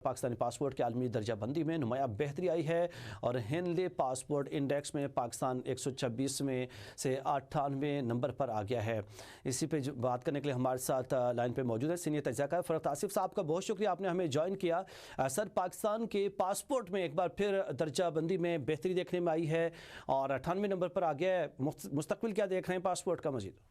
Pakistani passport کی عالمی درجہ بندی میں نمایاں بہتری آئی ہے اور ہنلے پاسپورٹ انڈیکس میں پاکستان 126 میں سے 98 نمبر پر آ گیا ہے۔ اسی پہ بات کرنے کے لیے ہمارے ساتھ لائن پہ موجود ہے سینئر تجزیہ کار فرحت آصف صاحب کا بہت شکریہ، آپ نے ہمیں جوائن کیا۔ سر، پاکستان کے پاسپورٹ میں ایک بار پھر درجہ بندی میں بہتری دیکھنے میں آئی ہے اور 98 نمبر پر آ گیا ہے، مستقبل کیا دیکھ رہے ہیں پاسپورٹ کا مزید؟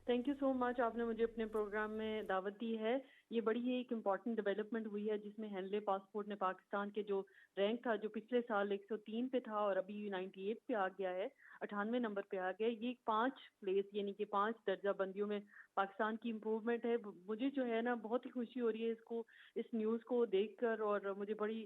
تھینک یو سو مچ، آپ نے مجھے اپنے پروگرام میں دعوت دی ہے۔ یہ بڑی ہی ایک امپورٹنٹ ڈیولپمنٹ ہوئی ہے جس میں ہنلے پاسپورٹ نے پاکستان کے جو رینک تھا، جو پچھلے سال 103 پہ تھا اور ابھی 98 پہ آ گیا ہے، 98 نمبر پہ آ گیا ہے۔ یہ 5 پلیس یعنی کہ 5 درجہ بندیوں میں پاکستان کی امپروومنٹ ہے۔ مجھے جو ہے نا بہت ہی خوشی ہو رہی ہے اس نیوز کو دیکھ کر، اور مجھے بڑی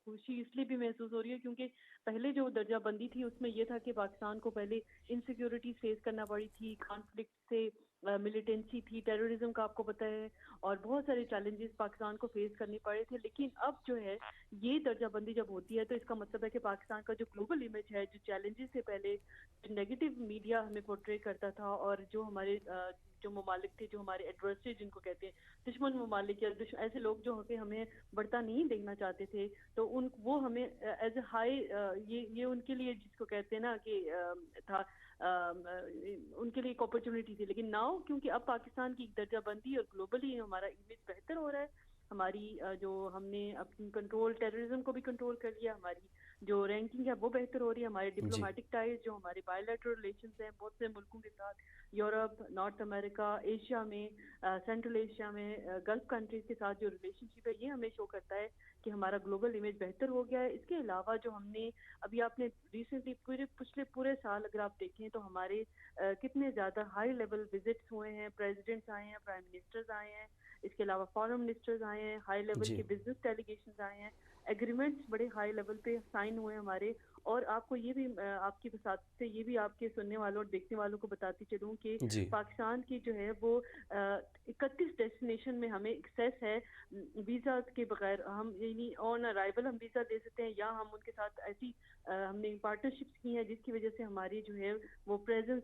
خوشی اس لیے بھی محسوس ہو رہی ہے کیونکہ پہلے جو درجہ بندی تھی اس میں یہ تھا کہ پاکستان کو پہلے انسیکیورٹی فیس کرنا پڑی تھی، کانفلکٹ سے، ملیٹنسی تھی، ٹیررزم کا آپ کو پتہ ہے، اور بہت سارے چیلنجز پاکستان کو فیس کرنے پڑے تھے۔ لیکن اب جو ہے یہ درجہ بندی جب ہوتی ہے تو اس کا مطلب ہے کہ پاکستان کا جو گلوبل امیج ہے، جو چیلنجز سے پہلے نیگیٹو میڈیا ہمیں پورٹری کرتا تھا، اور جو ہمارے جو ممالک تھے، جو ہمارے ایڈورسری جن کو کہتے ہیں، دشمن ممالک یا ایسے لوگ جو کہ ہمیں بڑھتا نہیں دیکھنا چاہتے تھے، تو وہ ہمیں ایز اے ہائی، یہ ان کے لیے جس کو کہتے ہیں نا کہ تھا، ان کے لیے ایک اپرچونٹی تھی۔ لیکن ناؤ کیونکہ اب پاکستان کی ایک درجہ بندی اور گلوبلی ہمارا امیج بہتر ہو رہا ہے، ہماری جو ہم نے اپنی کنٹرول، ٹیررزم کو بھی کنٹرول کر لیا، ہماری جو رینکنگ ہے وہ بہتر ہو رہی ہے، ہمارے ڈپلومیٹک ٹائز، جو ہمارے بائی لیٹرل ریلیشنز ہیں بہت سے ملکوں کے ساتھ، یورپ، نارتھ امریکہ، ایشیا میں، سینٹرل ایشیا میں، گلف کنٹریز کے ساتھ جو ریلیشن شپ ہے، یہ ہمیں شو کرتا ہے کہ ہمارا گلوبل امیج بہتر ہو گیا ہے۔ اس کے علاوہ جو ہم نے ابھی، آپ نے ریسنٹلی پچھلے پورے سال اگر آپ دیکھیں تو ہمارے کتنے زیادہ ہائی لیول وزٹس ہوئے ہیں، پریزیڈنٹس آئے ہیں، پرائم منسٹرز آئے ہیں، اس کے علاوہ فارن منسٹرز آئے ہیں، ہائی لیول کے بزنس ڈیلیگیشنز آئے ہیں، ایگریمنٹس بڑے ہائی لیول پہ سائن ہوئے ہمارے۔ اور آپ کو یہ بھی، آپ کی وساطت سے یہ بھی آپ کے سننے والوں اور دیکھنے والوں کو بتاتی چلوں کہ پاکستان کی جو ہے وہ 31 ڈیسٹینیشن میں ہمیں ایکسیس ہے ویزا کے بغیر، ہم یعنی آن ارائیول ہم ویزا دے سکتے ہیں، یا ہم ان کے ساتھ ایسی ہم نے پارٹنرشپس کی ہیں جس کی وجہ سے ہماری جو ہے وہ پریزنس